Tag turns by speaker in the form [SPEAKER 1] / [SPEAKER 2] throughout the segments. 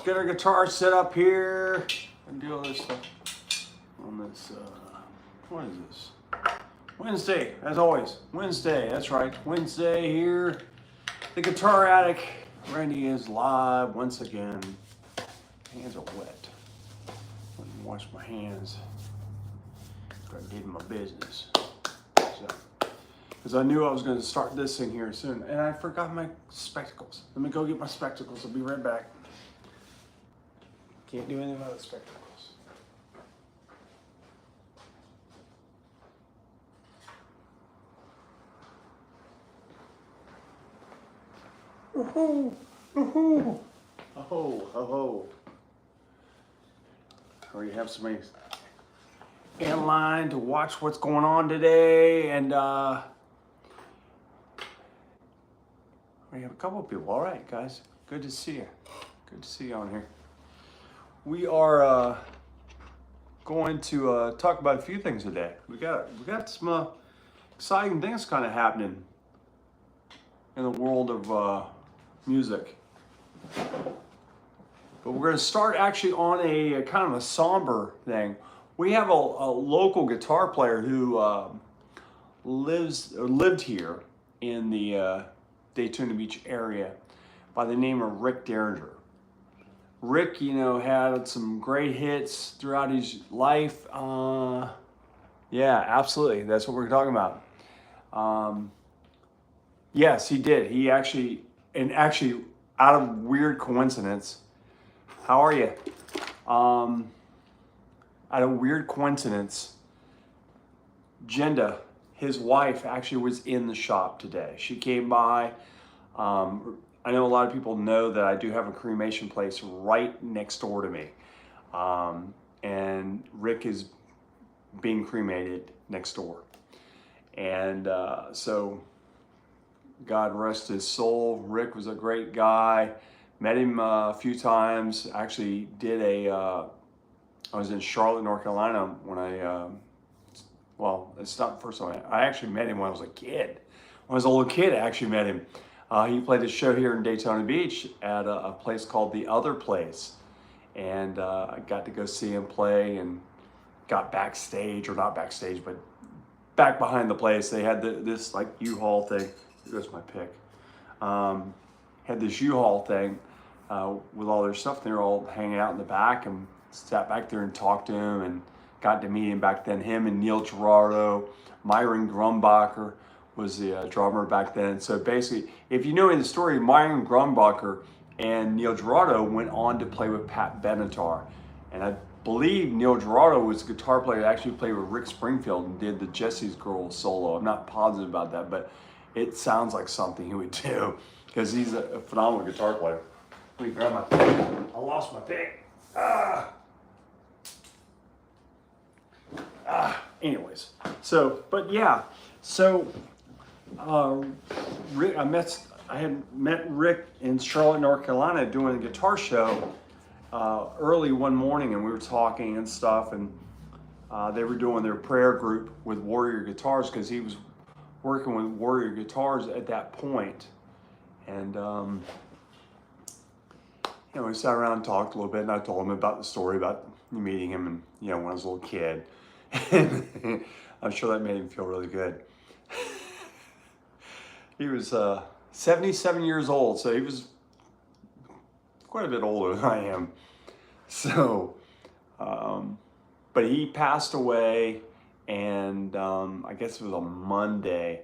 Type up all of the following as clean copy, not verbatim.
[SPEAKER 1] get our guitar set up here and do all this stuff on this, what is this? Wednesday, as always. Wednesday, that's right. Wednesday here. The Guitar Attic. Randy is live once again. Hands are wet. Let me wash my hands. I gave him my business. So, because I knew I was going to start this thing here soon. And I forgot my spectacles. Let me go get my spectacles. I'll be right back. Can't do anything without spectacles. Oh, oh, oh, oh. Or you have somebody in line to watch what's going on today, and we have a couple of people. All right, guys, good to see you. Good to see you on here. We are going to talk about a few things today. We got some exciting things kind of happening in the world of music. But we're going to start actually on a kind of a somber thing. We have a local guitar player who lived here in the Daytona Beach area by the name of Rick Derringer. Rick, had some great hits throughout his life. Yeah, absolutely. That's what we're talking about. Yes, he did. He actually, out of weird coincidence, how are you? Out of weird coincidence, Jenda, his wife, actually was in the shop today. She came by. I know a lot of people know that I do have a cremation place right next door to me. And Rick is being cremated next door. And so God rest his soul. Rick was a great guy. Met him a few times. Actually did I was in Charlotte, North Carolina when it's not the first time. I actually met him when I was a kid. When I was a little kid, I actually met him. He played a show here in Daytona Beach at a place called The Other Place. And I got to go see him play and got backstage, or not backstage, but back behind the place. They had this like U-Haul thing. Here's my pick. Had this U-Haul thing with all their stuff. They were all hanging out in the back, and sat back there and talked to him and got to meet him back then. Him and Neil Giraldo, Myron Grumbacher was the drummer back then. So basically, if you know in the story, Myron Grumbacher and Neil Giraldo went on to play with Pat Benatar. And I believe Neil Giraldo was a guitar player that actually played with Rick Springfield and did the Jesse's Girl solo. I'm not positive about that, but it sounds like something he would do because he's a phenomenal guitar player. Let me grab my pick. I lost my pick. Anyways, Rick, I had met Rick in Charlotte, North Carolina, doing a guitar show early one morning, and we were talking and stuff, and they were doing their prayer group with Warrior Guitars because he was working with Warrior Guitars at that point. And we sat around and talked a little bit, and I told him about the story about meeting him, and when I was a little kid. And I'm sure that made him feel really good. He was 77 years old, so he was quite a bit older than I am. So, but he passed away, and I guess it was on Monday.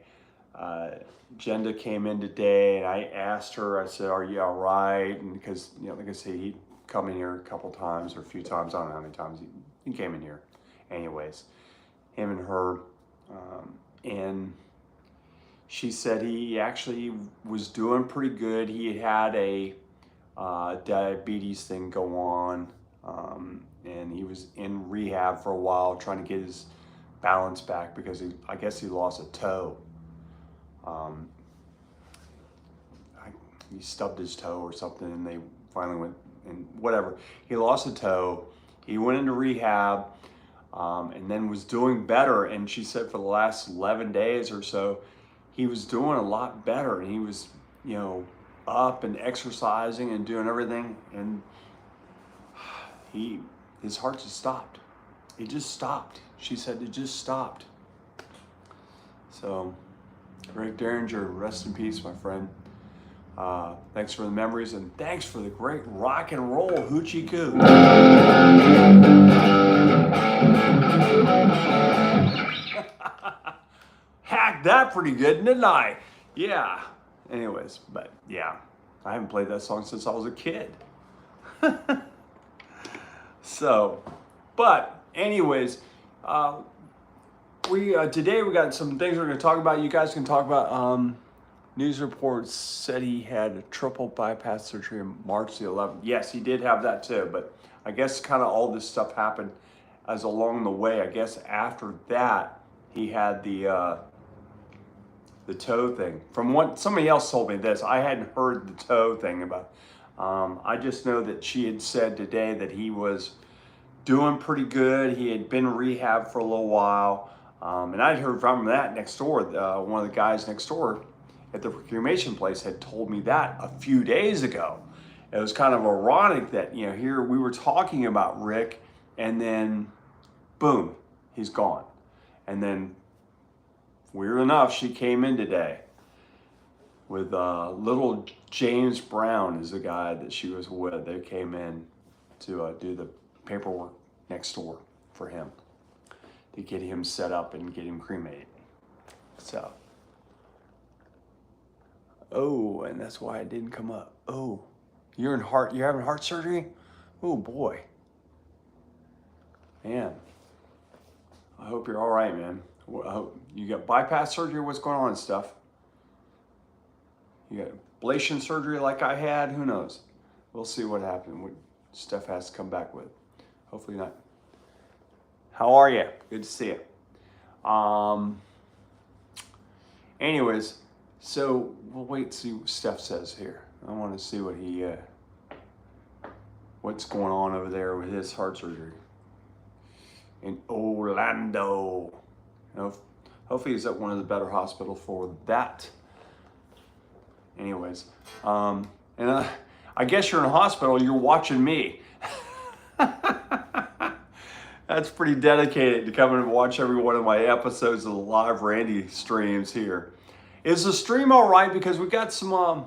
[SPEAKER 1] Jenda came in today, and I asked her, I said, "Are you all right?" And because, like I say, he'd come in here a couple times or a few times. I don't know how many times he came in here. Anyways, him and her, and she said he actually was doing pretty good. He had a diabetes thing go on, and he was in rehab for a while trying to get his balance back because I guess he lost a toe. He stubbed his toe or something, and they finally went, and whatever. He lost a toe. He went into rehab, and then was doing better. And she said for the last 11 days or so, he was doing a lot better, and he was, up and exercising and doing everything. And his heart just stopped. It just stopped. She said it just stopped. So, Rick Derringer, rest in peace, my friend. Thanks for the memories, and thanks for the great rock and roll hoochie coo. Hacked that pretty good, didn't I? Yeah. Anyways, but yeah, I haven't played that song since I was a kid. So, but anyways, today we got some things we're going to talk about. You guys can talk about. News reports said he had a triple bypass surgery on March the 11th. Yes, he did have that too, but I guess kind of all this stuff happened as along the way. I guess after that, he had the toe thing. From what somebody else told me this, I hadn't heard the toe thing about. I just know that she had said today that he was doing pretty good. He had been rehab for a little while, and I'd heard from that next door. One of the guys next door at the cremation place had told me that a few days ago. It was kind of ironic that, you know, here we were talking about Rick, and then boom, he's gone. And then weird enough, she came in today with little James Brown is the guy that she was with. They came in to do the paperwork next door for him to get him set up and get him cremated. So, oh, and that's why it didn't come up. Oh, you're having heart surgery? Oh boy. Man, I hope you're all right, man. I hope you got bypass surgery. What's going on, Steph? You got ablation surgery like I had? Who knows? We'll see what happened. What Steph has to come back with. Hopefully not. How are you? Good to see you. Anyways, so we'll wait to see what Steph says here. I want to see what what's going on over there with his heart surgery in Orlando. You know, hopefully he's at one of the better hospitals for that. Anyways, and I guess you're in a hospital, you're watching me. That's pretty dedicated to come and watch every one of my episodes of the live Randy streams here. Is the stream all right? Because we got some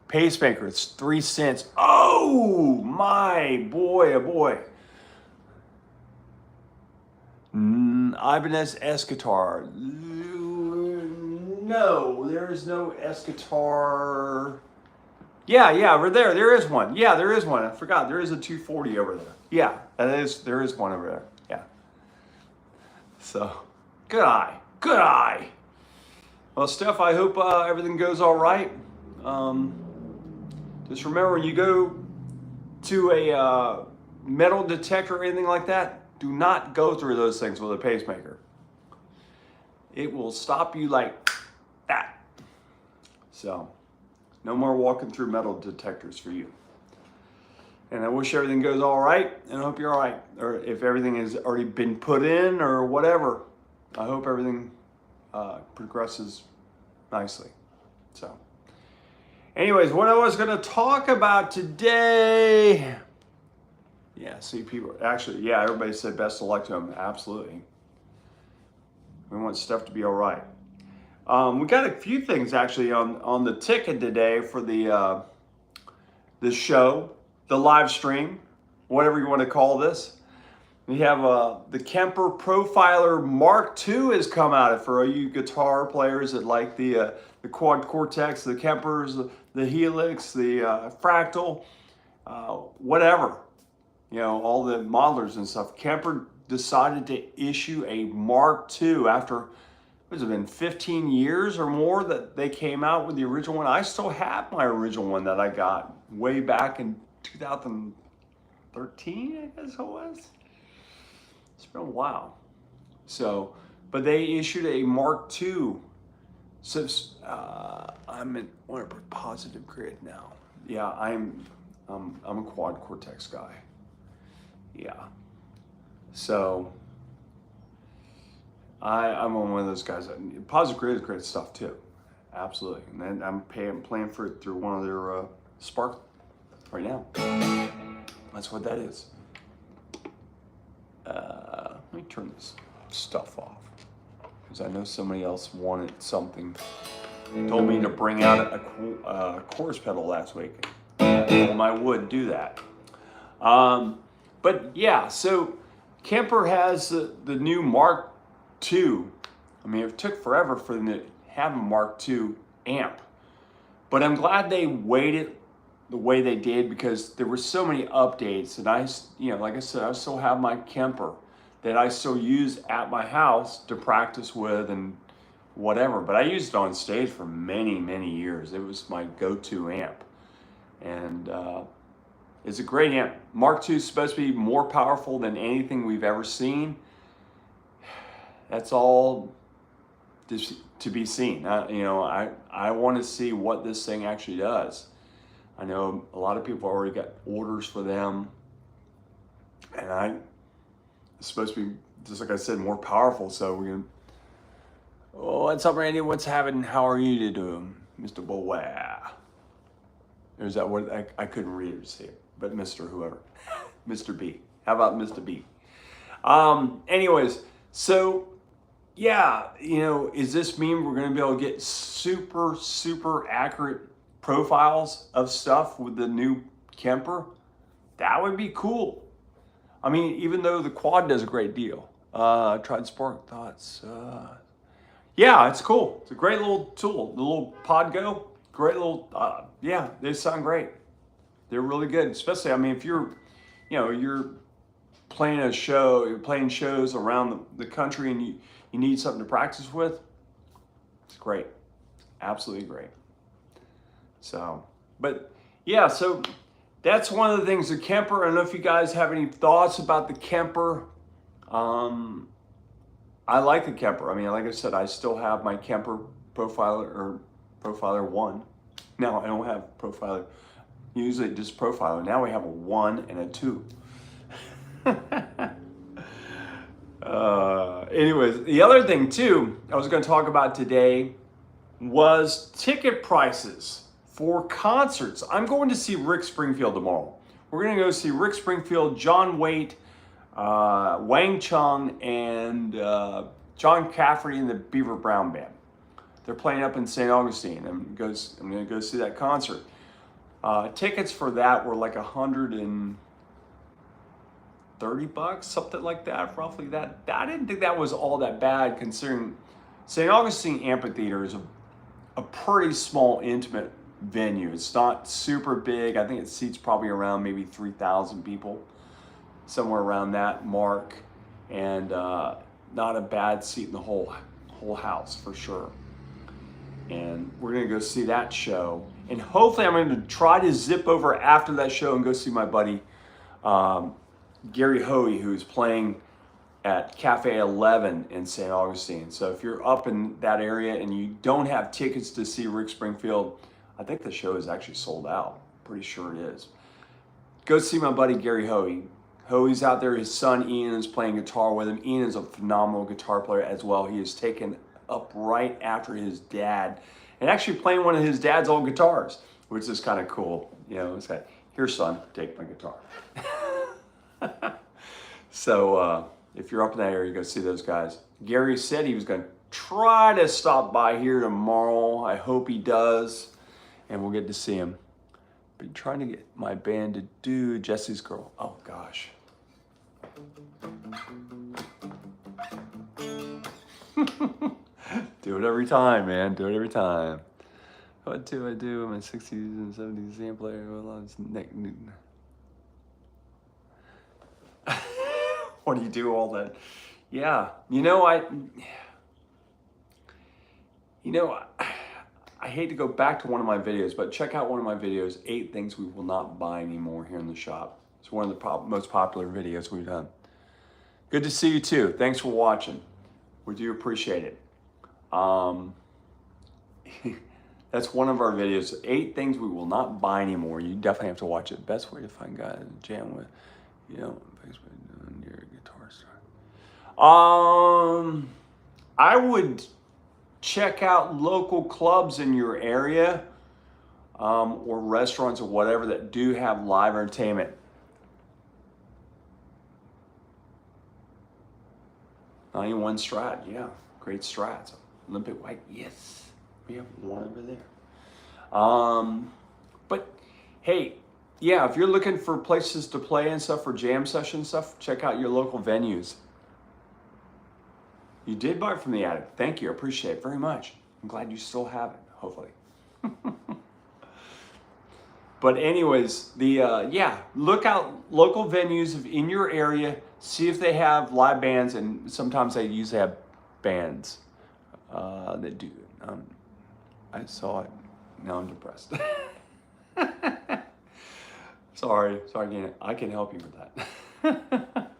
[SPEAKER 1] pacemaker. It's 3 cents. Oh my boy, oh boy. Ibanez Escatar. No, there is no Escatar. Yeah, over there. There is one. Yeah, there is one. I forgot. There is a 240 over there. Yeah, there is one over there. Yeah. So, good eye. Good eye. Well, Steph, I hope everything goes all right. Just remember, when you go to a metal detector or anything like that, do not go through those things with a pacemaker. It will stop you like that. So, no more walking through metal detectors for you. And I wish everything goes all right, and I hope you're all right. Or if everything has already been put in or whatever, I hope everything progresses nicely. So, anyways, what I was going to talk about today. Yeah, see, people actually, yeah, everybody said best of luck to him. Absolutely. We want Steph to be all right. We got a few things actually on the ticket today for the show, the live stream, whatever you want to call this. We have the Kemper Profiler Mark II has come out for you guitar players that like the Quad Cortex, the Kempers, the Helix, the Fractal, whatever. You know, all the modelers and stuff. Kemper decided to issue a Mark II after, has it been 15 years or more that they came out with the original one? I still have my original one that I got way back in 2013, I guess it was. It's been a while. So, but they issued a Mark II. So I'm in whatever Positive Grid now. Yeah, I'm a Quad Cortex guy. Yeah. So I'm on one of those guys. Positive Grid is great stuff too. Absolutely. And then I'm playing for it through one of their Spark right now. That's what that is. Let me turn this stuff off, because I know somebody else wanted something. Told me to bring out a chorus pedal last week. I told them I would do that. But yeah, so Kemper has the new Mark II. I mean, it took forever for them to have a Mark II amp, but I'm glad they waited the way they did, because there were so many updates, and I, like I said, I still have my Kemper that I still use at my house to practice with and whatever, but I used it on stage for many, many years. It was my go-to amp, and it's a great amp. Mark II is supposed to be more powerful than anything we've ever seen. That's all to be seen. I want to see what this thing actually does. I know a lot of people already got orders for them, and it's supposed to be, just like I said, more powerful. So we're gonna. Oh, what's up, Randy? What's happening? How are you doing, Mr. Bowa? Is that what I couldn't read it or see it, but Mr. Whoever, Mr. B. How about Mr. B? Anyways, so yeah, is this mean we're gonna be able to get super, super accurate profiles of stuff with the new Kemper? That would be cool. I mean, even though the quad does a great deal. Tried Spark Thoughts. Yeah, it's cool. It's a great little tool. The little Podgo, great little, yeah, they sound great. They're really good, especially, I mean, if you're playing a show, you're playing shows around the country, and you need something to practice with, it's great. Absolutely great. So, but yeah, so that's one of the things, the Kemper. I don't know if you guys have any thoughts about the Kemper. I like the Kemper. I mean, like I said, I still have my Kemper Profiler 1. Now I don't have Profiler, usually just Profiler. Now we have a 1 and a 2. Anyways, the other thing too, I was going to talk about today was ticket prices for concerts. I'm going to see Rick Springfield tomorrow. We're going to go see Rick Springfield, John Waite, Wang Chung, and John Cafferty and the Beaver Brown Band. They're playing up in St. Augustine. I'm going to go see that concert. Tickets for that were like $130, something like that, roughly that. I didn't think that was all that bad, considering St. Augustine Amphitheater is a pretty small, intimate venue. It's not super big. I think it seats probably around maybe 3,000 people, somewhere around that mark, and not a bad seat in the whole house for sure. And we're gonna go see that show, and hopefully I'm gonna try to zip over after that show and go see my buddy Gary Hoey, who's playing at Cafe 11 in St. Augustine. So if you're up in that area and you don't have tickets to see Rick Springfield, I think the show is actually sold out. Pretty sure it is. Go see my buddy Gary Hoey. Hoey's out there. His son Ian is playing guitar with him. Ian is a phenomenal guitar player as well. He is taken up right after his dad and actually playing one of his dad's old guitars, which is kind of cool. It's like, here, son, take my guitar. So if you're up in that area, go see those guys. Gary said he was going to try to stop by here tomorrow. I hope he does, and we'll get to see him. Been trying to get my band to do Jesse's Girl. Oh gosh. Do it every time, man. Do it every time. What do I do? I'm a 60s and 70s sampler. What do you do all that? Yeah, I hate to go back to one of my videos, but check out one of my videos, 8 things we will not buy anymore here in the shop. It's one of the most popular videos we've done. Good to see you too. Thanks for watching. We do appreciate it. That's one of our videos, 8 things we will not buy anymore. You definitely have to watch it. Best way to find guys to jam with, your guitar style. I would check out local clubs in your area, or restaurants or whatever that do have live entertainment. Only one Strat, yeah. Great Strats. Olympic White, yes. We have one over there. But hey, yeah, if you're looking for places to play and stuff for jam session stuff, check out your local venues. You did buy it from the attic. Thank you. I appreciate it very much. I'm glad you still have it, hopefully. But anyways, yeah, look out local venues in your area. See if they have live bands, and sometimes they usually have bands that do. I saw it. Now I'm depressed. Sorry, I can help you with that.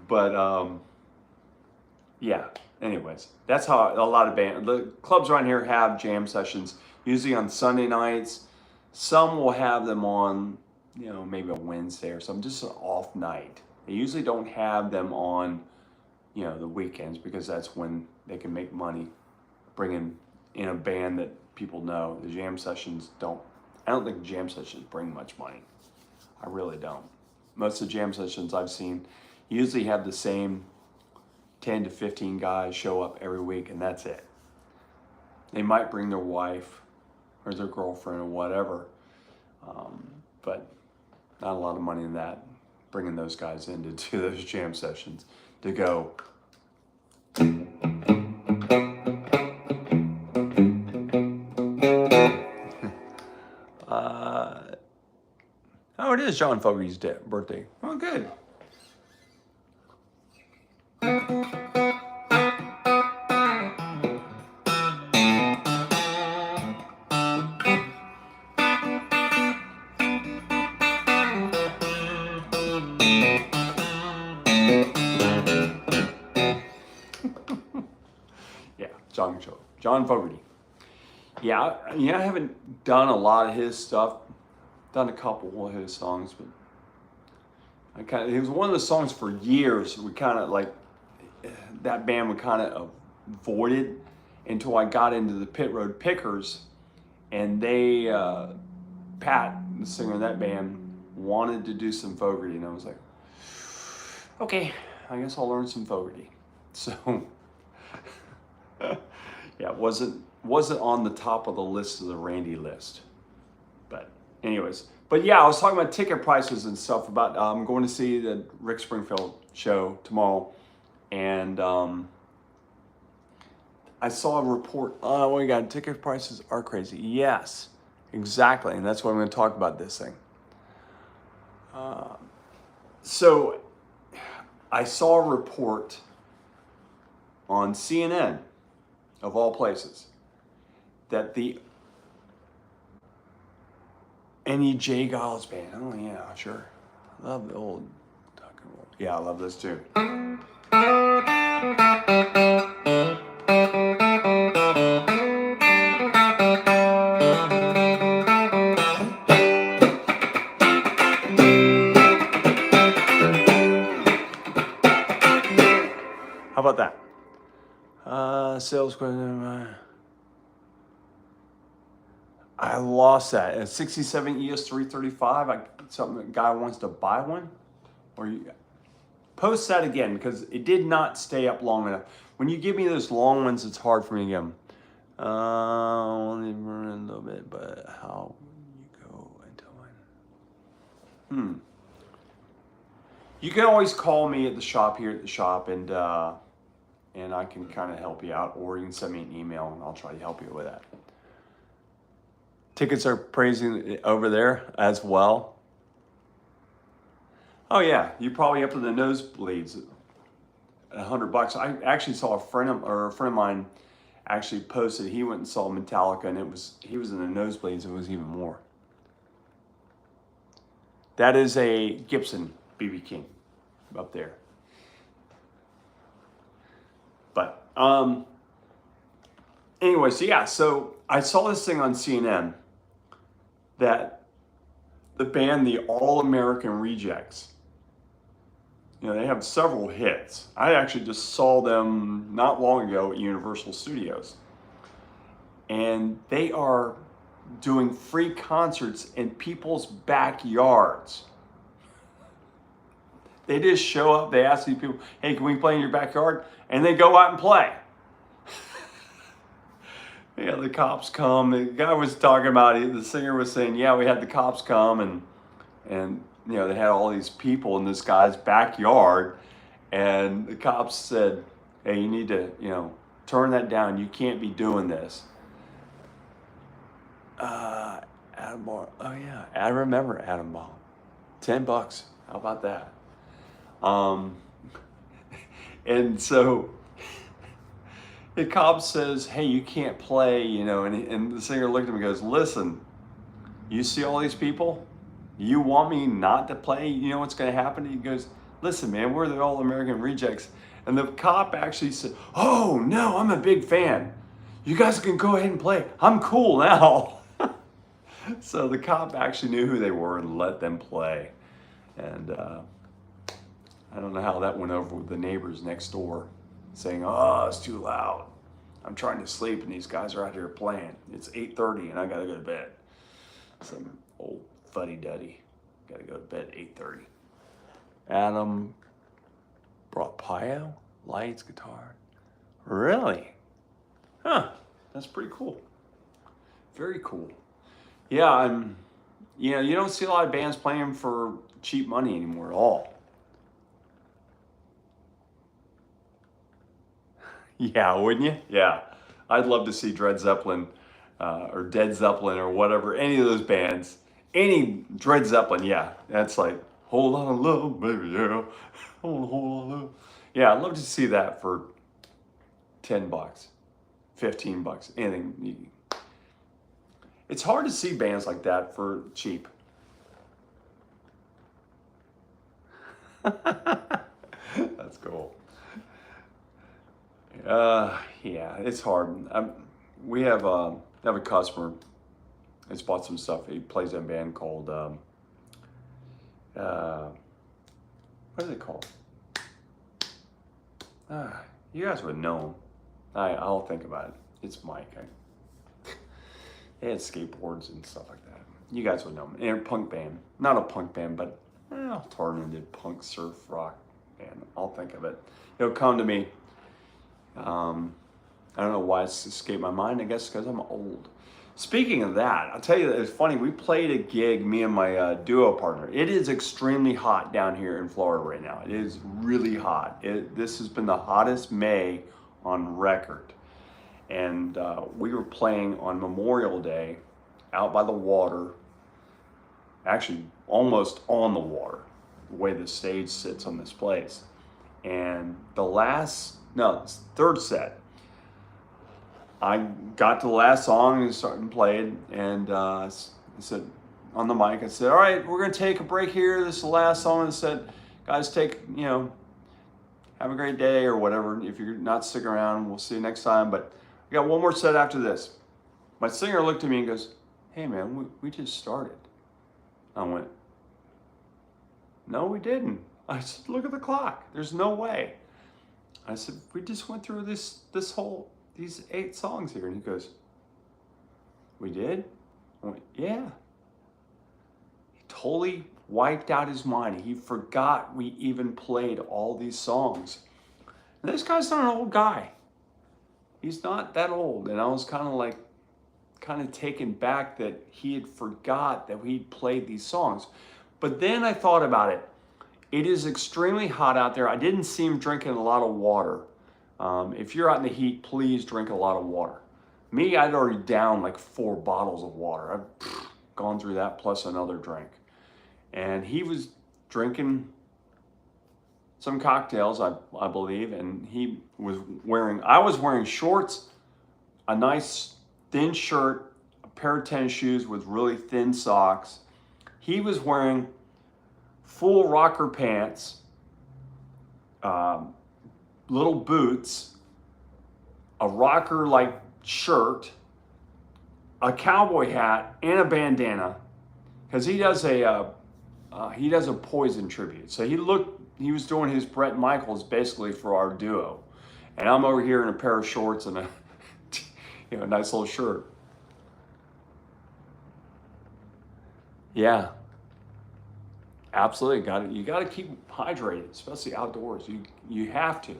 [SPEAKER 1] But yeah. Anyways, that's how a lot of the clubs around here have jam sessions. Usually on Sunday nights. Some will have them on, maybe a Wednesday or something, just an off night. They usually don't have them on, the weekends, because that's when they can make money bringing in a band that people know. The jam sessions I don't think jam sessions bring much money. I really don't. Most of the jam sessions I've seen usually have the same 10 to 15 guys show up every week, and that's it. They might bring their wife or their girlfriend or whatever, but not a lot of money in that, bringing those guys in to do those jam sessions, to go. Oh, it is John Fogerty's birthday. Oh, good. Yeah, John Fogerty. Yeah, I haven't done a lot of his stuff. Done a couple of his songs, but it was one of the songs for years. We kind of that band we kind of avoided until I got into the Pit Road Pickers, and they, Pat, the singer of that band, wanted to do some Fogerty, and I was like, okay, I guess I'll learn some Fogerty. So, yeah, it wasn't on the top of the list of the Randy list. But anyways, yeah, I was talking about ticket prices and stuff. About I'm going to see the Rick Springfield show tomorrow, and I saw a report. Oh my God, ticket prices are crazy. Yes, exactly, and that's what I'm going to talk about this thing. So I saw a report on CNN, of all places, that the J. Giles band. Oh yeah, sure. I love the old rock and roll. Yeah, I love this too. How about that? Sales question. I lost that. A 67 ES 335. A guy wants to buy one, or you post that again, because it did not stay up long enough. When you give me those long ones, it's hard for me to get them. Only run a little bit, but how you go until when? You can always call me at the shop here at the shop, and I can kind of help you out, or you can send me an email and I'll try to help you with that. Tickets are praising over there as well. Oh yeah, you're probably up to the nosebleeds. $100. I actually saw a friend of mine actually posted he went and saw Metallica, and he was in the nosebleeds. It was even more. That is a Gibson BB King up there. But anyway, so I saw this thing on CNN that the band, the All American Rejects, they have several hits. I actually just saw them not long ago at Universal Studios, and they are doing free concerts in people's backyards. They just show up. They ask these people, "Hey, can we play in your backyard?" And they go out and play. Yeah, the cops come. The guy was talking about it. The singer was saying, "Yeah, we had the cops come, and they had all these people in this guy's backyard, and the cops said, 'Hey, you need to turn that down. You can't be doing this.'" Adam Ball. Oh yeah, I remember Adam Ball. $10. How about that? Um, and so the cop says, "Hey, you can't play," and the singer looked at him and goes, "Listen, you see all these people? You want me not to play? You know what's going to happen?" He goes, "Listen, man, we're the All-American Rejects." And the cop actually said, "Oh, no, I'm a big fan. You guys can go ahead and play. I'm cool now." So the cop actually knew who they were and let them play. And I don't know how that went over with the neighbors next door, saying, "Oh, it's too loud. I'm trying to sleep and these guys are out here playing. It's 8:30 and I gotta go to bed." Some old fuddy-duddy. Gotta go to bed at 8:30. Adam brought Pio, lights, guitar. Really? Huh. That's pretty cool. Very cool. Yeah, you don't see a lot of bands playing for cheap money anymore at all. Yeah, wouldn't you? Yeah. I'd love to see Dred Zeppelin or Dead Zeppelin or whatever, any of those bands. Any Dred Zeppelin, yeah. That's like, "Hold on, love, baby, yeah. Hold on, love." Yeah, I'd love to see that for $10, $15, anything. It's hard to see bands like that for cheap. That's cool. Yeah, it's hard. We have a customer that's bought some stuff. He plays in a band called what is it called? You guys would know him. I'll think about it. It's Mike. They had skateboards and stuff like that. You guys would know him. And a punk band, not a punk band, but alternative punk surf rock band. I'll think of it. It'll come to me. I don't know why it's escaped my mind. I guess because I'm old. Speaking of that, I'll tell you, it's funny. We played a gig, me and my duo partner. It is extremely hot down here in Florida right now. It is really hot. This has been the hottest May on record. And we were playing on Memorial Day out by the water, actually almost on the water, the way the stage sits on this place. And third set, I got to the last song and started and played, and I said on the mic, I said, "All right, we're gonna take a break here. This is the last song." I said, "Guys, have a great day," or whatever. If you're not sticking around, we'll see you next time. But we got one more set after this. My singer looked at me and goes, "Hey man, we just started." I went, "No, we didn't." I said, "Look at the clock. There's no way." I said, "We just went through these 8 songs here." And he goes, "We did?" I went, "Yeah." He totally wiped out his mind. He forgot we even played all these songs. And this guy's not an old guy. He's not that old. And I was kind of taken back that he had forgot that we played these songs. But then I thought about it. It is extremely hot out there. I didn't see him drinking a lot of water. If you're out in the heat, please drink a lot of water. Me, I'd already downed like 4 bottles of water. I've gone through that plus another drink. And he was drinking some cocktails, I believe, and I was wearing shorts, a nice thin shirt, a pair of tennis shoes with really thin socks. He was wearing full rocker pants, little boots, a rocker-like shirt, a cowboy hat, and a bandana, because he does a Poison tribute. So he was doing his Bret Michaels basically for our duo, and I'm over here in a pair of shorts and a nice little shirt. Yeah. Absolutely, you got to keep hydrated, especially outdoors. You have to.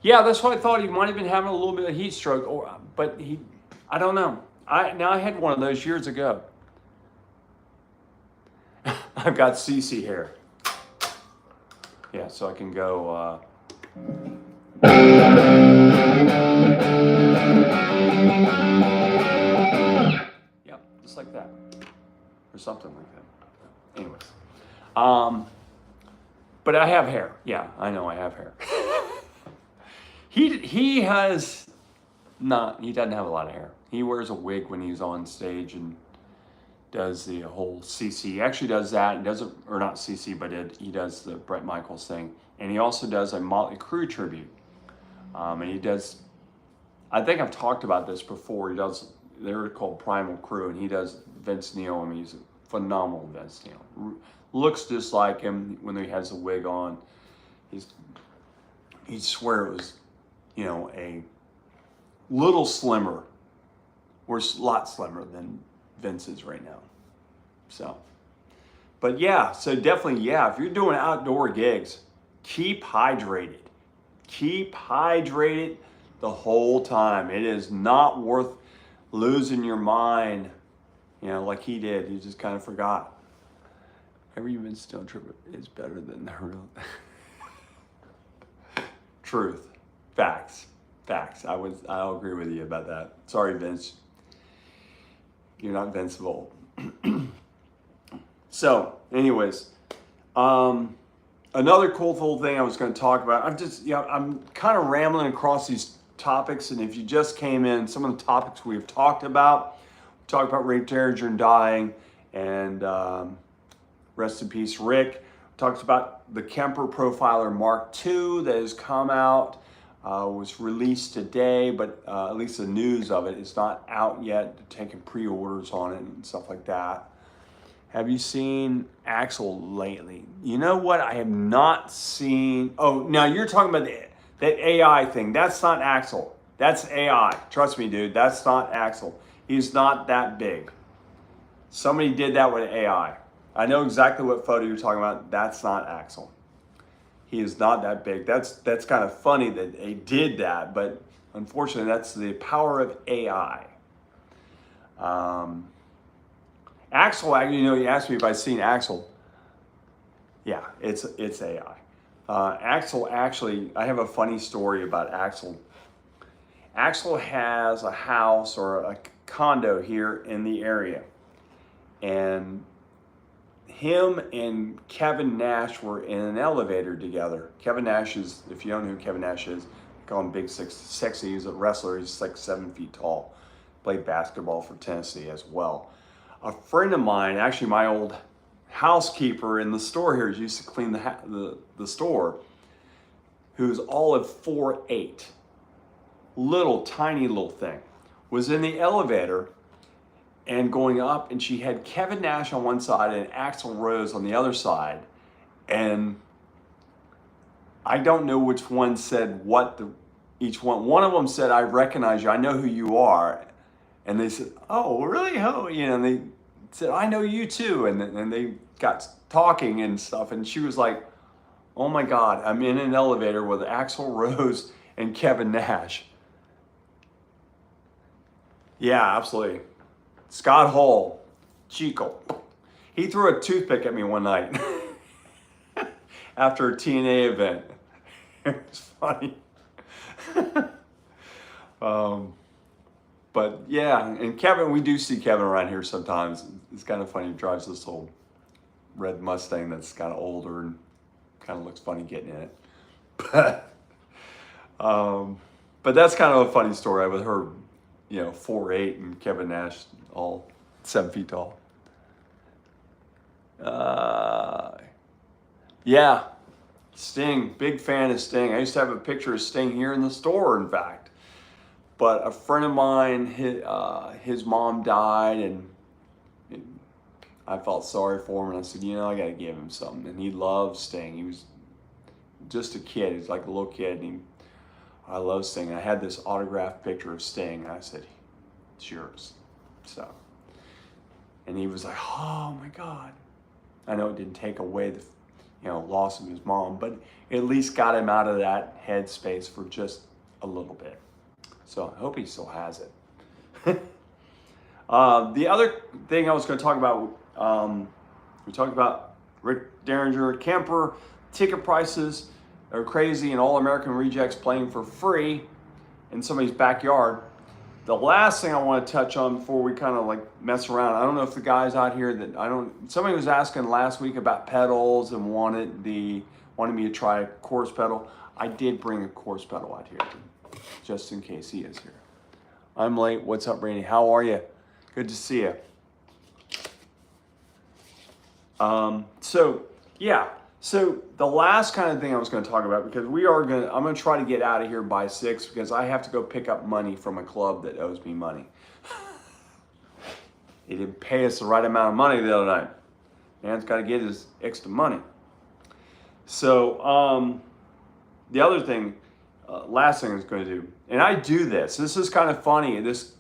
[SPEAKER 1] Yeah, that's why I thought he might have been having a little bit of heat stroke, but I don't know. I had one of those years ago. I've got CC hair. Yeah, so I can go. Yep, just like that, or something like that. Anyways, but I have hair. Yeah, I know I have hair. He has not. He doesn't have a lot of hair. He wears a wig when he's on stage and does the whole CC. He actually does that. He doesn't, or not CC, but he does the Bret Michaels thing, and he also does a Motley Crue tribute. And he does. I think I've talked about this before. They're called Primal Crew, and he does Vince Neil. I mean, he's a phenomenal Vince Neil. Looks just like him when he has a wig on. He'd swear it was, a little slimmer, or a lot slimmer than Vince is right now. So, but yeah, so definitely, yeah, if you're doing outdoor gigs, keep hydrated. Keep hydrated the whole time. It is not worth losing your mind, like he did. He just kind of forgot. Every even stone trip is better than the real. Truth. Facts. I'll agree with you about that. Sorry, Vince. You're not invincible. So, anyways, another cool thing I was going to talk about. I'm kind of rambling across these topics, and if you just came in, some of the topics we've talked about. We talked about Rick Derringer dying, and rest in peace, Rick. We talked about the Kemper Profiler Mark II that has come out. Was released today, but at least the news of it is not out yet. They're taking pre-orders on it and stuff like that. Have you seen Axel lately? You know what? I have not seen. Oh, now you're talking about that AI thing. That's not Axel. That's AI. Trust me, dude. That's not Axel. He's not that big. Somebody did that with AI. I know exactly what photo you're talking about. That's not Axel. He is not that big. That's kind of funny that they did that, but unfortunately, that's the power of AI. Axel, you asked me if I've seen Axel. Yeah, it's AI. Axel, actually, I have a funny story about Axel. Axel has a house or a condo here in the area, and him and Kevin Nash were in an elevator together. Kevin Nash is, if you don't know who Kevin Nash is, call him Big Sexy. He's a wrestler. He's like 7 feet tall. Played basketball for Tennessee as well. A friend of mine, actually my old housekeeper in the store here, used to clean the store, who's all of 4'8", tiny little thing, was in the elevator and going up, and she had Kevin Nash on one side and Axl Rose on the other side, and I don't know which one said what each one. One of them said, "I recognize you. I know who you are," and they said, "Oh, really? Oh, and they said, "I know you too," and they got talking and stuff, and she was like, "Oh my God, I'm in an elevator with Axl Rose and Kevin Nash." Yeah, absolutely. Scott Hall, Chico. He threw a toothpick at me one night after a TNA event. It was funny. But yeah, and Kevin, we do see Kevin around here sometimes. It's kind of funny. He drives this old red Mustang that's kind of older and kind of looks funny getting in it. But that's kind of a funny story with her, 4'8", and Kevin Nash all 7 feet tall. Yeah, Sting, big fan of Sting. I used to have a picture of Sting here in the store, in fact. But a friend of mine, his mom died, and I felt sorry for him, and I said, I got to give him something. And he loved Sting. He was just a kid. He's like a little kid, and I love Sting. I had this autographed picture of Sting, and I said, "It's yours." So, And he was like, oh my God. I know it didn't take away the loss of his mom, but at least got him out of that headspace for just a little bit. So I hope he still has it. The other thing I was going to talk about, we talked about Rick Derringer, Kemper, ticket prices are crazy, and All American Rejects playing for free in somebody's backyard. The last thing I want to touch on before we kind of like mess around, I don't know if the guys out here somebody was asking last week about pedals and wanted me to try a chorus pedal. I did bring a chorus pedal out here just in case he is here. I'm late. What's up, Randy? How are you? Good to see you. So the last kind of thing I was going to talk about, because I'm going to try to get out of here by 6 because I have to go pick up money from a club that owes me money. He didn't pay us the right amount of money the other night. Man's got to get his extra money. So the other thing, last thing I was going to do, and I do this. This is kind of funny. This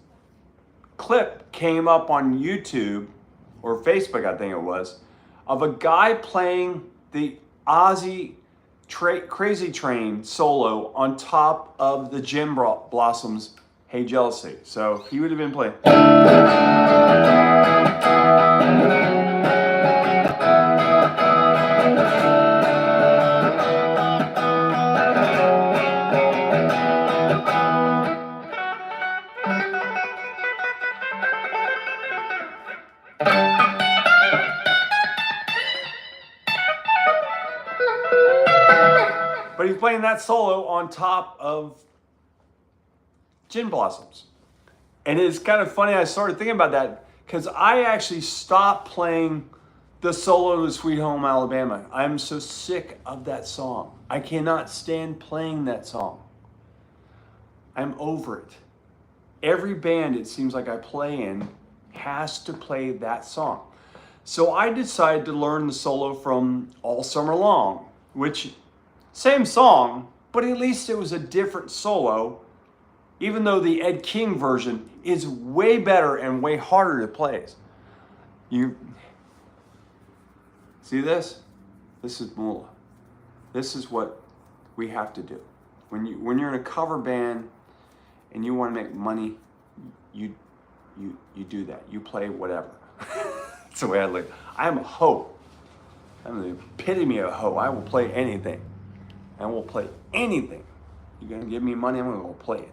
[SPEAKER 1] clip came up on YouTube or Facebook, I think it was, of a guy playing the Ozzy Crazy Train solo on top of the Gin Blossoms' Hey Jealousy. So he would have been playing. But he's playing that solo on top of Gin Blossoms. And it's kind of funny, I started thinking about that because I actually stopped playing the solo to Sweet Home Alabama. I'm so sick of that song. I cannot stand playing that song. I'm over it. Every band it seems like I play in has to play that song. So I decided to learn the solo from All Summer Long, which same song, but at least it was a different solo, even though the Ed King version is way better and way harder to play. You see this? This is Moolah. This is what we have to do. When you're in a cover band and you want to make money, you do that. You play whatever. That's the way I live. I am a hoe. I'm the epitome of a hoe. I will play anything. I will play anything. You're gonna give me money, I'm gonna go play it.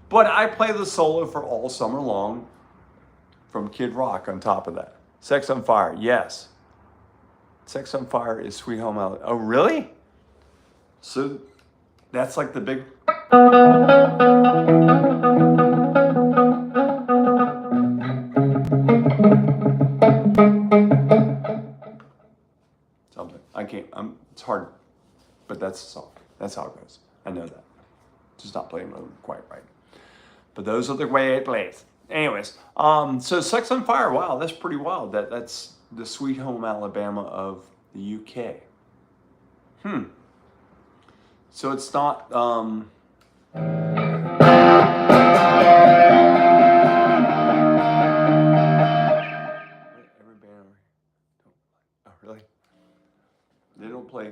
[SPEAKER 1] But I play the solo for All Summer Long from Kid Rock on top of that. Sex on Fire, yes. Sex on Fire is Sweet Home Alabama. Oh, really? So that's like the big. Something. I can't. It's hard, but that's the song. That's how it goes. I know that. Just not playing them quite right. But those are the way it plays. Anyways, so Sex on Fire. Wow, that's pretty wild. That's the Sweet Home Alabama of the UK. So it's not. Every band. Oh, really? They don't play.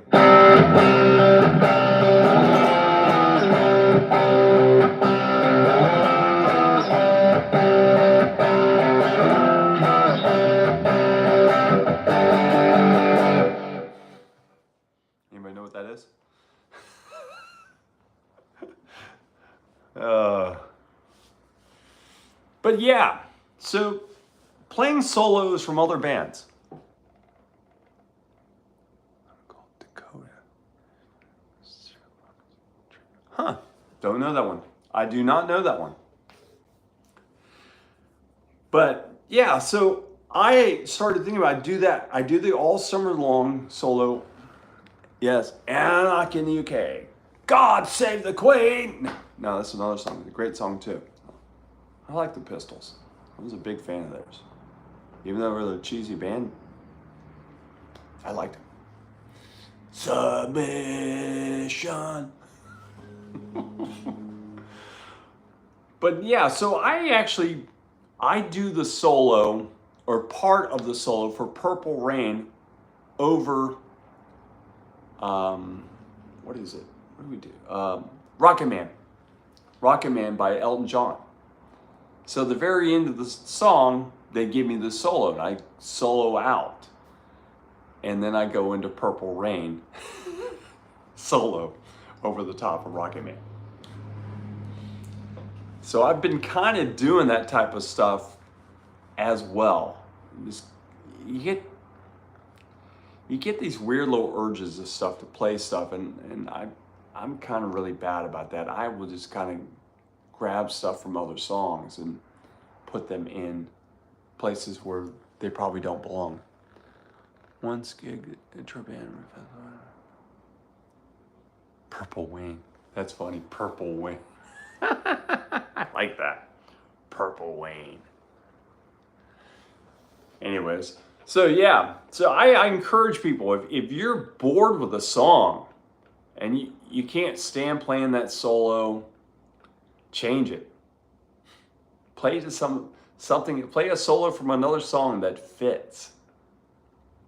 [SPEAKER 1] Anybody know what that is? But yeah, so playing solos from other bands. Dakota. Huh, don't know that one. I do not know that one. But yeah, so I started thinking about, I do that. I do the All Summer Long solo. Yes, Anarch in the UK. God Save the Queen. No, that's another song. A great song too. I like the Pistols. I was a big fan of theirs. Even though they were a cheesy band, I liked them. Submission. But yeah, so I actually I do the solo or part of the solo for Purple Rain over, what is it? What do we do? Rocket Man. Rocket Man by Elton John. So the very end of the song, they give me the solo, and I solo out. And then I go into Purple Rain solo over the top of Rocket Man. So I've been kind of doing that type of stuff as well. You get these weird little urges of stuff to play stuff, and I'm kind of really bad about that. I will just kind of grab stuff from other songs and put them in places where they probably don't belong. Once gig intro band. Purple Wing. That's funny. Purple Wing. I like that. Purple Wing. Anyways, so yeah. So I encourage people, if you're bored with a song and you can't stand playing that solo, change it. Play to something. Play a solo from another song that fits.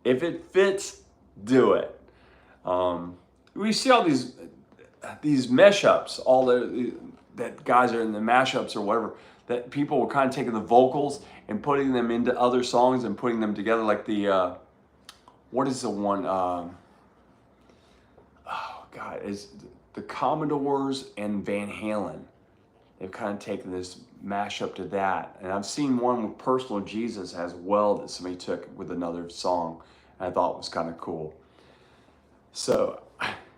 [SPEAKER 1] If it fits, do it. We see all these mashups, all that guys are in the mashups or whatever, that people were kind of taking the vocals and putting them into other songs and putting them together, like the what is the one? Oh God, is the Commodores and Van Halen. They've kind of taken this mashup to that, and I've seen one with Personal Jesus as well that somebody took with another song, and I thought was kind of cool. So,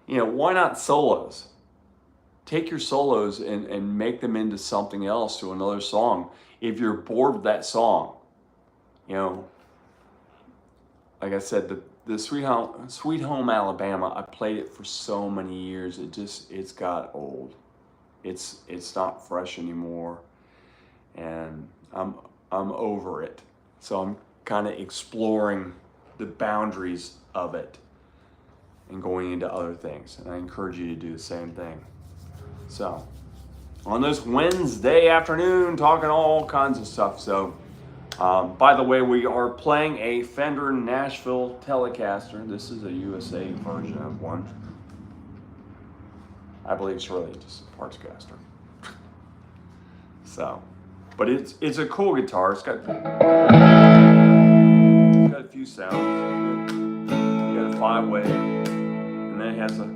[SPEAKER 1] why not solos? Take your solos and make them into something else, to another song. If you're bored with that song, like I said, the Sweet Home Alabama, I played it for so many years. It's got old. It's not fresh anymore, and I'm over it. So I'm kind of exploring the boundaries of it and going into other things. And I encourage you to do the same thing. So on this Wednesday afternoon, talking all kinds of stuff. So by the way, we are playing a Fender Nashville Telecaster. This is a USA version of one. I believe it's really just a Partscaster. So, but it's a cool guitar. It's got a few sounds. You got a 5-way, and then it has a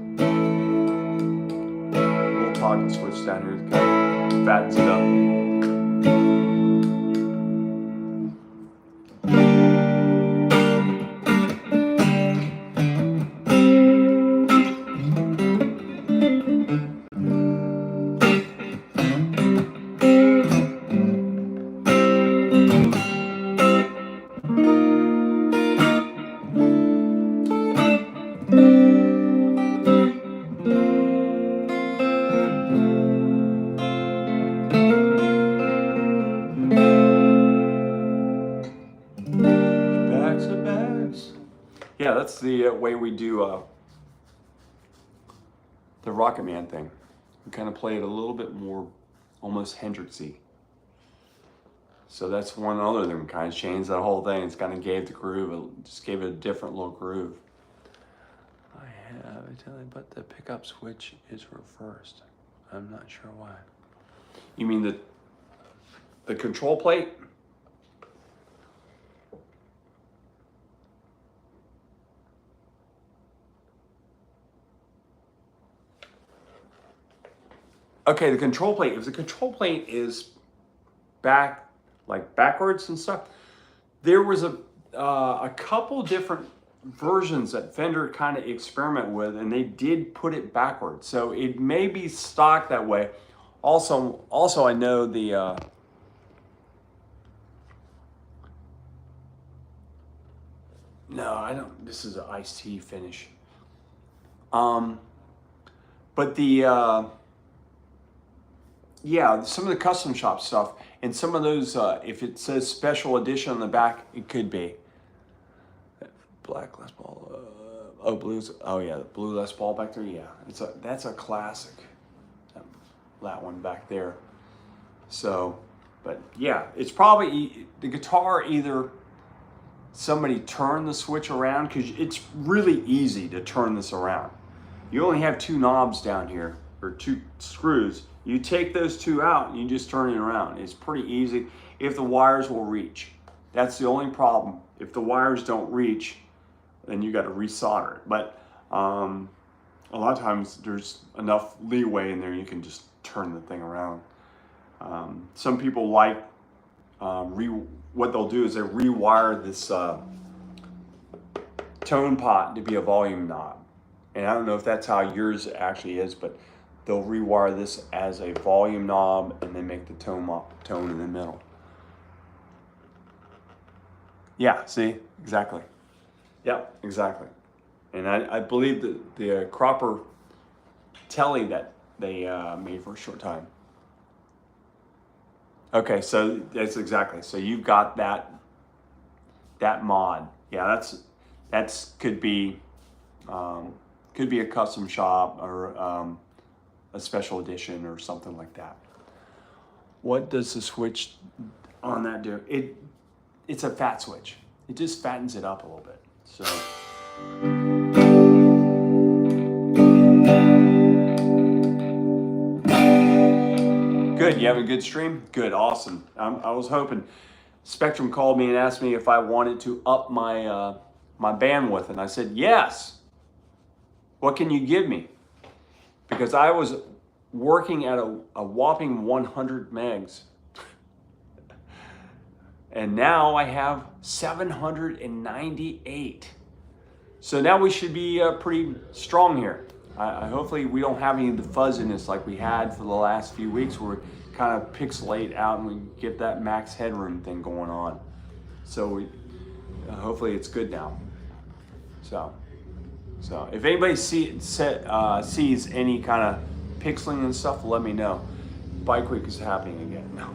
[SPEAKER 1] little toggle switch down here that kind of fattens it up. Yeah, that's the way we do the Rocket Man thing. We kind of play it a little bit more, almost Hendrixy. So that's one other thing, kind of changed that whole thing. It's kind of gave the groove, just gave it a different little groove. I have Italian, but the pickup switch is reversed. I'm not sure why. You mean the control plate? Okay, the control plate. If the control plate is backwards and stuff, there was a couple different versions that Fender kind of experiment with, and they did put it backwards. So it may be stock that way. Also, I know the no, I don't. This is an iced tea finish. But the yeah, some of the custom shop stuff, and some of those, if it says special edition on the back, it could be. Black Les Paul, blues. Oh yeah, the blue Les Paul back there. Yeah, that's a classic. That one back there. So, But yeah, it's probably the guitar, either somebody turn the switch around, because it's really easy to turn this around. You only have 2 knobs down here, or 2 screws. You take those 2 out and you just turn it around. It's pretty easy if the wires will reach. That's the only problem. If the wires don't reach, then you got to resolder it. But a lot of times there's enough leeway in there, you can just turn the thing around. Some people like, what they'll do is they rewire this tone pot to be a volume knob. And I don't know if that's how yours actually is, but they'll rewire this as a volume knob and then make the tone in the middle. Yeah, see, exactly. Yep, exactly. And I believe that the Cropper Telly that they made for a short time. Okay, so that's exactly. So you've got that mod. Yeah, that's could be a custom shop or a special edition or something like that. What does the switch on that do? It's a fat switch. It just fattens it up a little bit. So. Good, you have a good stream? Good, awesome. I was hoping. Spectrum called me and asked me if I wanted to up my my bandwidth, and I said yes. What can you give me? Because I was working at a whopping 100 megs. And now I have 798. So now we should be pretty strong here. Hopefully we don't have any of the fuzziness like we had for the last few weeks, where we kind of pixelate out and we get that max headroom thing going on. So hopefully it's good now. So if anybody sees any kind of pixeling and stuff, let me know. Bike Week is happening again. No,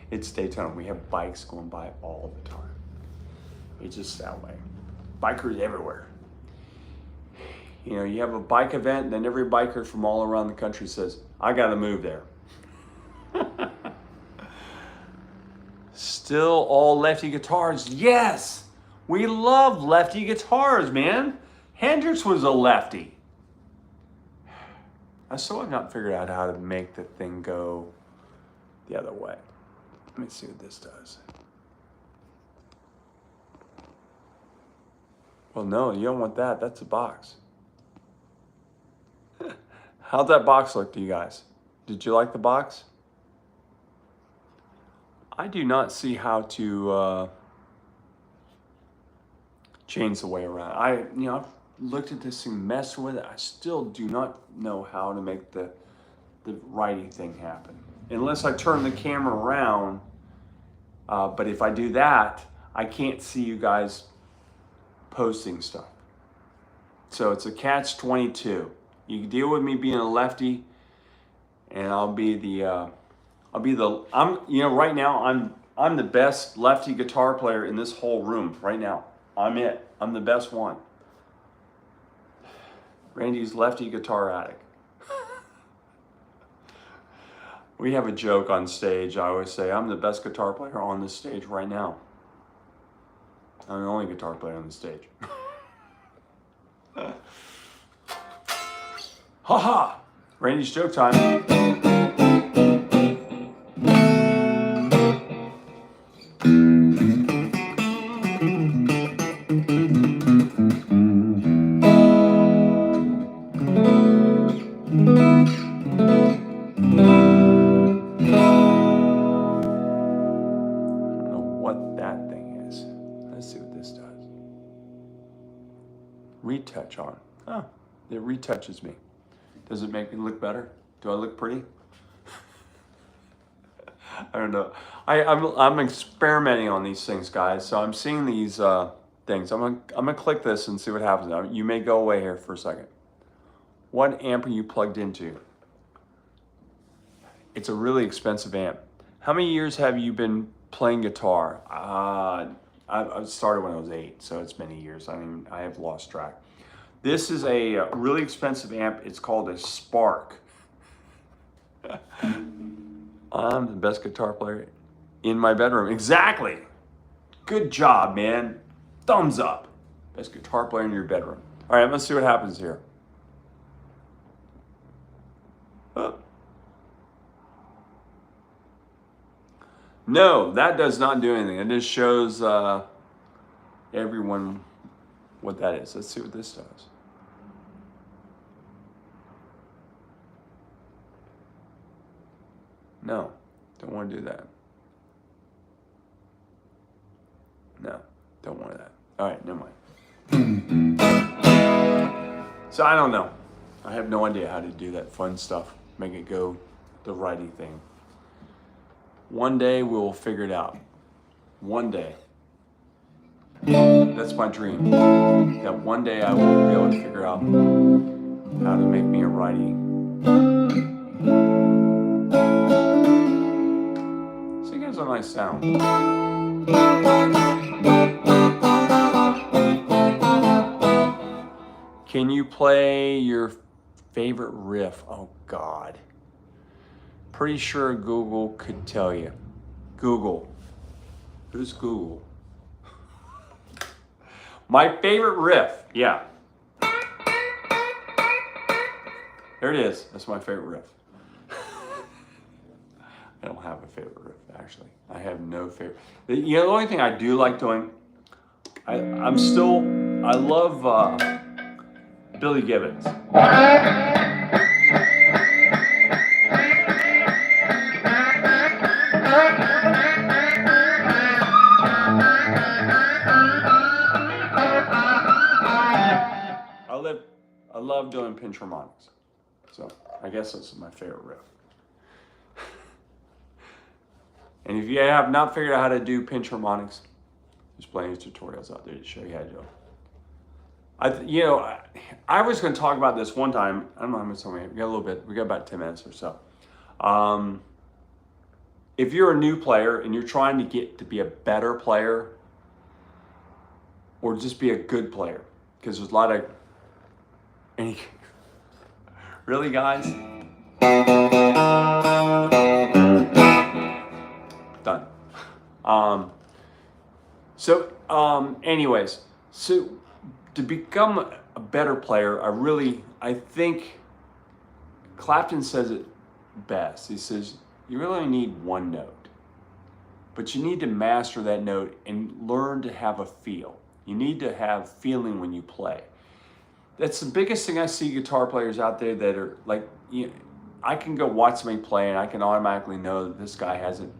[SPEAKER 1] it's Daytona. We have bikes going by all the time. It's just that way. Bikers everywhere. You know, you have a bike event, and then every biker from all around the country says, I gotta move there. Still all lefty guitars. Yes, we love lefty guitars, man. Hendrix was a lefty. I still have not figured out how to make the thing go the other way. Let me see what this does. Well, no, you don't want that. That's a box. How'd that box look to you guys? Did you like the box? I do not see how to change the way around. I've looked at this thing, messed with it. I still do not know how to make the righty thing happen. Unless I turn the camera around, but if I do that, I can't see you guys posting stuff. So it's a catch-22. You can deal with me being a lefty, and right now I'm the best lefty guitar player in this whole room right now. I'm the best one. Randy's lefty guitar addict. We have a joke on stage. I always say, I'm the best guitar player on this stage right now. I'm the only guitar player on the stage. Ha ha! Randy's joke time. Retouch on. Oh, it retouches me. Does it make me look better? Do I look pretty? I don't know. I'm experimenting on these things, guys. So I'm seeing these things. I'm gonna click this and see what happens. Now, you may go away here for a second. What amp are you plugged into? It's a really expensive amp. How many years have you been playing guitar? I started when I was 8, so it's many years. I mean, I have lost track. This is a really expensive amp. It's called a Spark. I'm the best guitar player in my bedroom. Exactly. Good job, man. Thumbs up. Best guitar player in your bedroom. All right, let's see what happens here. Oh. No, that does not do anything. It just shows everyone what that is. Let's see what this does. No, don't want to do that. No, don't want that. All right, never mind. So I don't know. I have no idea how to do that fun stuff. Make it go the righty thing. One day we'll figure it out. One day. That's my dream. That one day I will be able to figure out how to make me a righty. So it gives a nice sound. Can you play your favorite riff? Oh God. Pretty sure Google could tell you. Google. Who's Google? My favorite riff. Yeah. There it is. That's my favorite riff. I don't have a favorite riff, actually. I have no favorite. You know, the only thing I do like doing, I love Billy Gibbons. I love doing pinch harmonics. So I guess that's my favorite riff. And if you have not figured out how to do pinch harmonics, there's plenty of tutorials out there to show you how to do it. I was going to talk about this one time. I don't know how much time we have. We got a little bit. We got about 10 minutes or so. If you're a new player and you're trying to get to be a better player or just be a good player, because there's a lot of really, guys? Done. Anyways, so to become a better player, I think Clapton says it best. He says, you really only need one note, but you need to master that note and learn to have a feel. You need to have feeling when you play. That's the biggest thing I see guitar players out there that are like, I can go watch somebody play and I can automatically know that this guy hasn't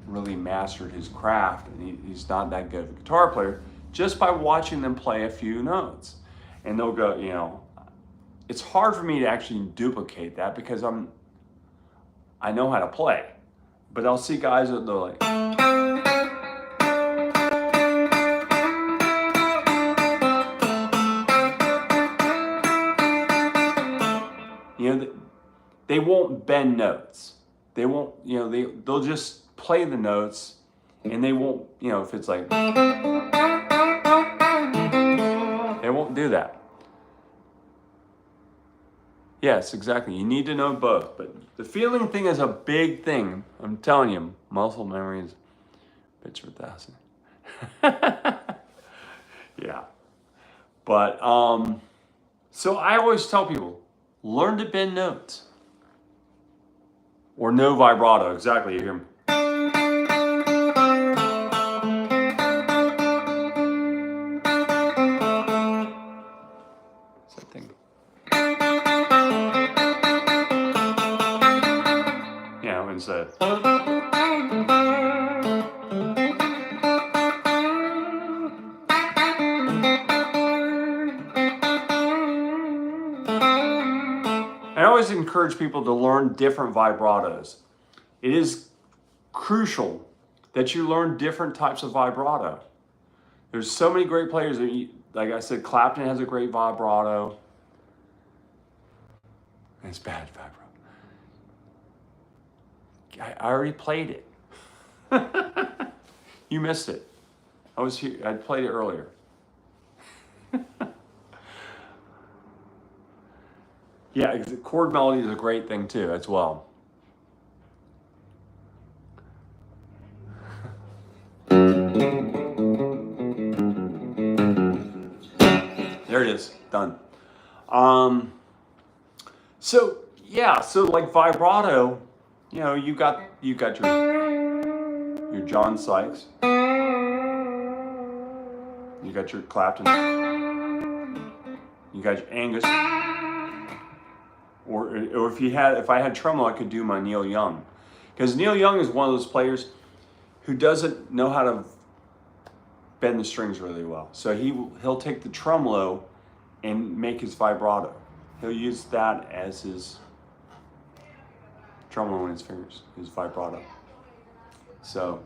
[SPEAKER 1] really mastered his craft and he's not that good of a guitar player just by watching them play a few notes. And they'll go, it's hard for me to actually duplicate that because I know how to play. But I'll see guys that they're like, they won't bend notes. They won't, they'll just play the notes and they won't, if it's like, they won't do that. Yes, exactly. You need to know both. But the feeling thing is a big thing. I'm telling you, muscle memory is bitch for 1,000. Yeah. But, so I always tell people, learn to bend notes. Or no vibrato, exactly, you hear me. Same thing. Instead. I always encourage people to learn different vibratos. It is crucial that you learn different types of vibrato. There's so many great players. Like I said, Clapton has a great vibrato. It's bad vibrato. I already played it. You missed it. I was here. I played it earlier. Yeah, chord melody is a great thing too, as well. is done. Um, so yeah, so like vibrato, you know, you got your John Sykes, you got your Clapton, you got your Angus, or if I had tremolo, I could do my Neil Young, because Neil Young is one of those players who doesn't know how to bend the strings really well. So he'll take the tremolo and make his vibrato. He'll use that as his tremolo in his fingers, his vibrato. So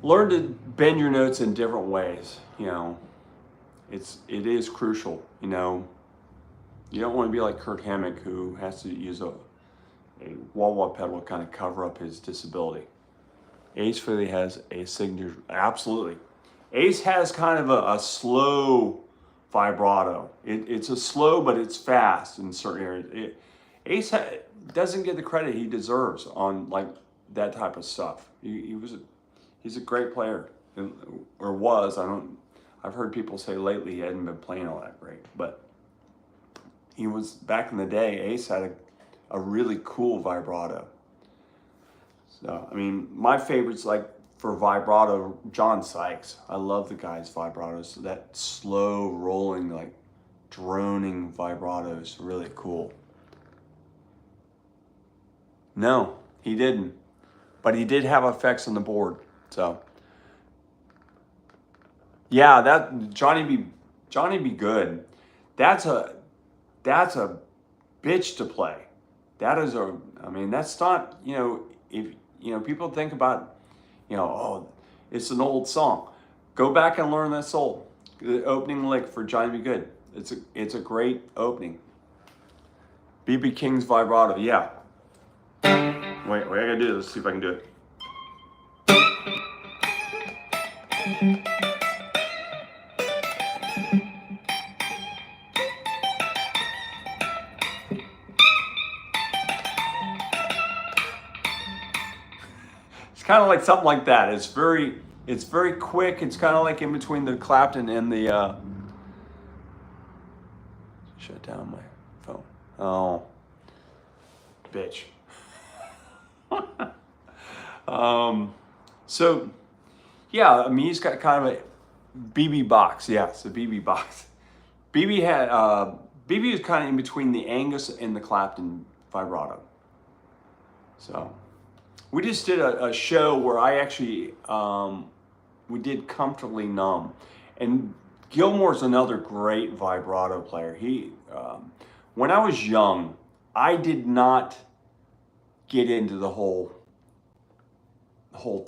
[SPEAKER 1] learn to bend your notes in different ways. You know, it is crucial. You know, you don't want to be like Kirk Hammett, who has to use a wah-wah pedal to kind of cover up his disability. Ace Frehley has a signature, absolutely. Ace has kind of a slow vibrato. It's a slow, but it's fast in certain areas. Ace doesn't get the credit he deserves on like that type of stuff. He's a great player, or was. I've heard people say lately he hadn't been playing all that great, but he was back in the day. Ace had a really cool vibrato. So, I mean, my favorites, like for vibrato, John Sykes. I love the guy's vibratos. That slow rolling, like droning vibrato is really cool. No, he didn't, but he did have effects on the board. So, yeah, that Johnny B. Good. That's a bitch to play. I mean, that's not, you know, if, you know, people think about, you know, oh, it's an old song. Go back and learn that soul. The opening lick for Johnny B. Good. It's a great opening. B.B. King's vibrato, yeah. Wait, I gotta do this. See if I can do it. Kind of like something like that. It's very quick. It's kind of like in between the Clapton and the shut down my phone. Oh, bitch. So yeah, I mean, he's got kind of a BB box. Yes, a BB box. BB is kind of in between the Angus and the Clapton vibrato. So. We just did a show where I actually, we did Comfortably Numb. And Gilmour's another great vibrato player. When I was young, I did not get into the whole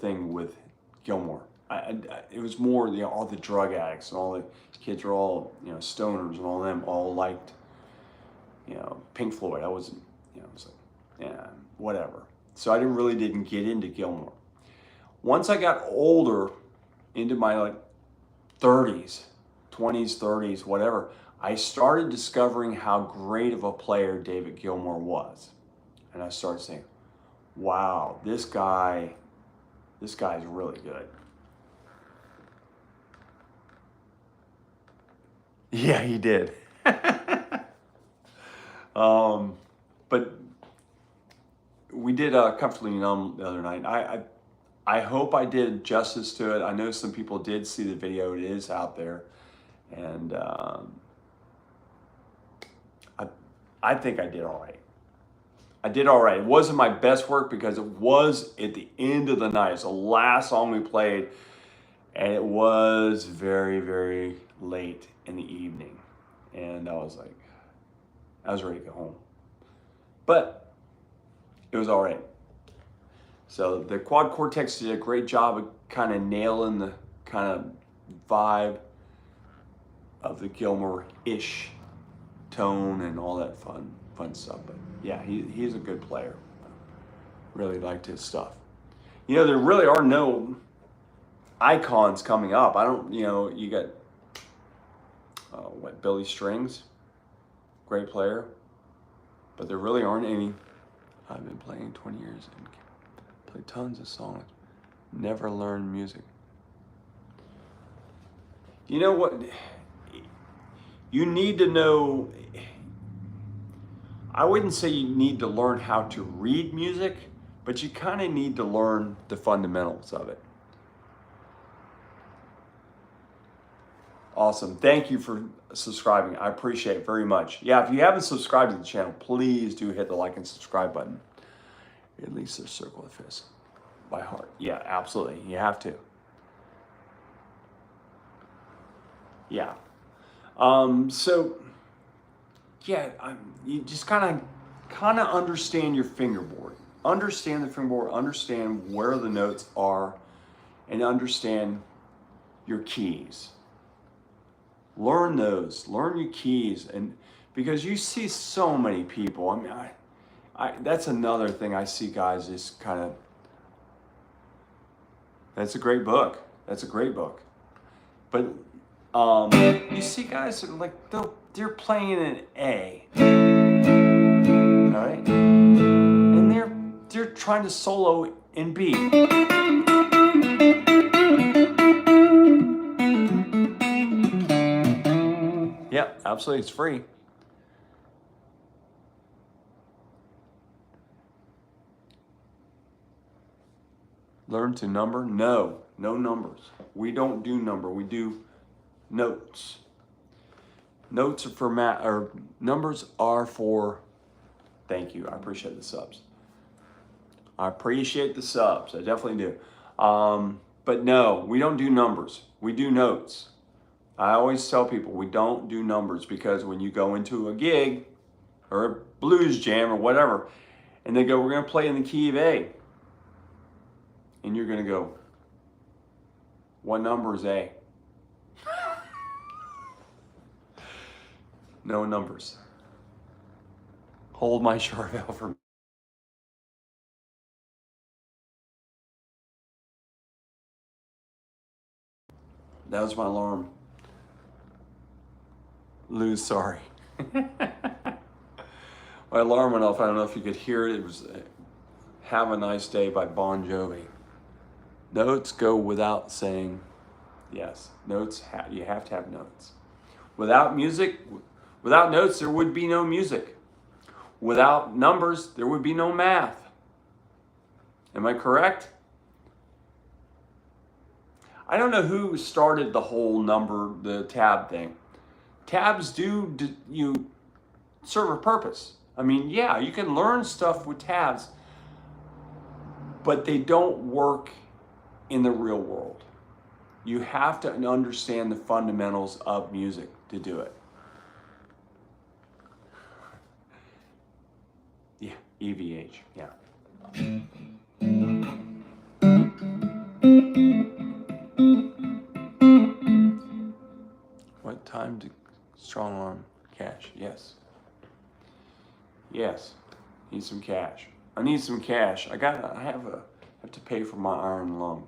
[SPEAKER 1] thing with Gilmour. It was more, you know, all the drug addicts and all the kids are all, you know, stoners and all them all liked, you know, Pink Floyd. I wasn't, you know, I was like, yeah, whatever. So I didn't get into Gilmour. Once I got older, into my like 30s, 20s, 30s, whatever, I started discovering how great of a player David Gilmour was. And I started saying, wow, this guy's really good. Yeah, he did. But we did Comfortably Numb the other night. I hope I did justice to it. I know some people did see the video. It is out there. And I think I did all right. I did all right. It wasn't my best work because it was at the end of the night. It's the last song we played. And it was very, very late in the evening. And I was ready to go home. But it was all right. So the Quad Cortex did a great job of kind of nailing the kind of vibe of the Gilmour-ish tone and all that fun stuff. But yeah, he's a good player. Really liked his stuff. You know, there really are no icons coming up. I don't, you know, you got, Billy Strings, great player. But there really aren't any. I've been playing 20 years and played tons of songs. Never learned music. You know what? You need to know, I wouldn't say you need to learn how to read music, but you kind of need to learn the fundamentals of it. Awesome. Thank you for subscribing. I appreciate it very much. Yeah, if you haven't subscribed to the channel, please do hit the like and subscribe button. At least a circle of fist by heart. Yeah, absolutely. You have to. Yeah. So yeah, you just kind of understand your fingerboard. Understand the fingerboard. Understand where the notes are, and understand your keys. Learn those. Learn your keys, and because you see so many people. I mean, that's another thing I see, guys. Is kind of, that's a great book. That's a great book, but you see guys that are like they're playing an A, all right, and they're trying to solo in B. Yeah, absolutely, it's free. Learn to number? No numbers. We don't do number. We do notes. Notes are for math, or numbers are for, thank you, I appreciate the subs. I appreciate the subs, I definitely do. But no, we don't do numbers, we do notes. I always tell people we don't do numbers, because when you go into a gig or a blues jam or whatever, and they go, we're gonna play in the key of A, and you're gonna go, what number is A? No numbers. Hold my Charvel for me. That was my alarm. Lou, sorry. My alarm went off. I don't know if you could hear it. It was Have a Nice Day by Bon Jovi. Notes go without saying yes. Notes, you have to have notes. Without music, without notes, there would be no music. Without numbers, there would be no math. Am I correct? I don't know who started the whole the tab thing. Tabs do you serve a purpose. I mean, yeah, you can learn stuff with tabs, but they don't work in the real world. You have to understand the fundamentals of music to do it. Yeah, EVH, yeah. What time to strong arm cash? Yes. Yes. Need some cash. I need some cash. I have to pay for my iron lung.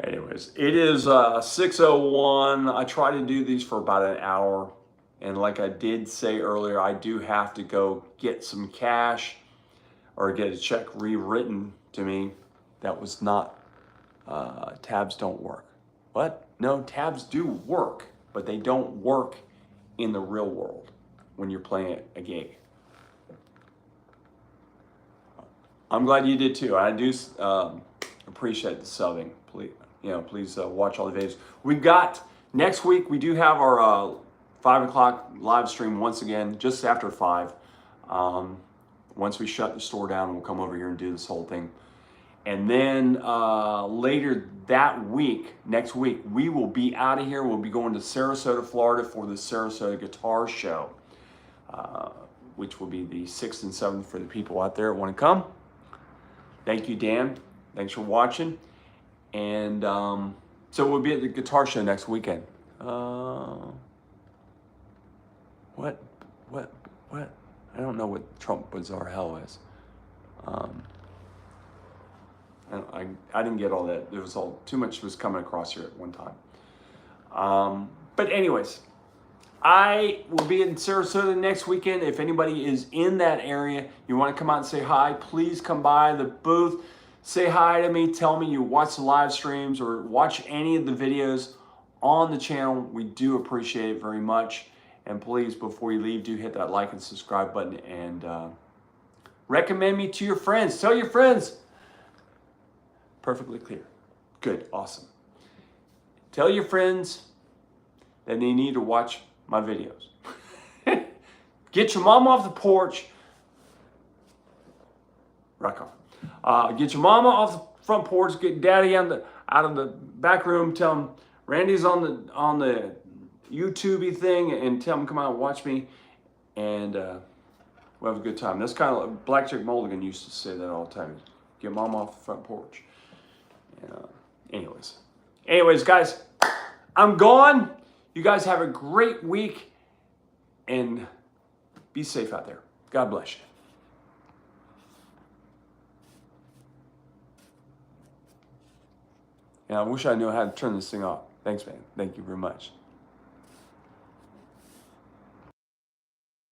[SPEAKER 1] Anyways, it is 6:01. I try to do these for about an hour. And like I did say earlier, I do have to go get some cash or get a check rewritten to me. That was not, tabs don't work. What? No, tabs do work, but they don't work in the real world when you're playing a gig. I'm glad you did too. I do appreciate the subbing. Please watch all the videos. We've got next week. We do have our 5 o'clock live stream once again, just after 5. Once we shut the store down, we'll come over here and do this whole thing. And then later that week, next week, we will be out of here. We'll be going to Sarasota, Florida for the Sarasota Guitar Show, which will be the 6th and 7th for the people out there that want to come. Thank you, Dan. Thanks for watching. And so we'll be at the guitar show next weekend. What? I don't know what Trump Bizarre Hell is. I didn't get all that. There was too much was coming across here at one time. But anyways, I will be in Sarasota next weekend. If anybody is in that area, you want to come out and say hi, please come by the booth. Say hi to me. Tell me you watch the live streams or watch any of the videos on the channel. We do appreciate it very much. And please, before you leave, do hit that like and subscribe button and recommend me to your friends. Tell your friends. Perfectly clear. Good. Awesome. Tell your friends that they need to watch my videos. Get your mom off the porch. Rock on. Get your mama off the front porch. Get daddy out of the back room. Tell him Randy's on the YouTubey thing, and tell him come out and watch me, and we'll have a good time. That's kind of like Black Jack Mulligan used to say that all the time. Get mom off the front porch. Anyways, guys, I'm gone. You guys have a great week, and be safe out there. God bless you. And I wish I knew how to turn this thing off. Thanks, man. Thank you very much.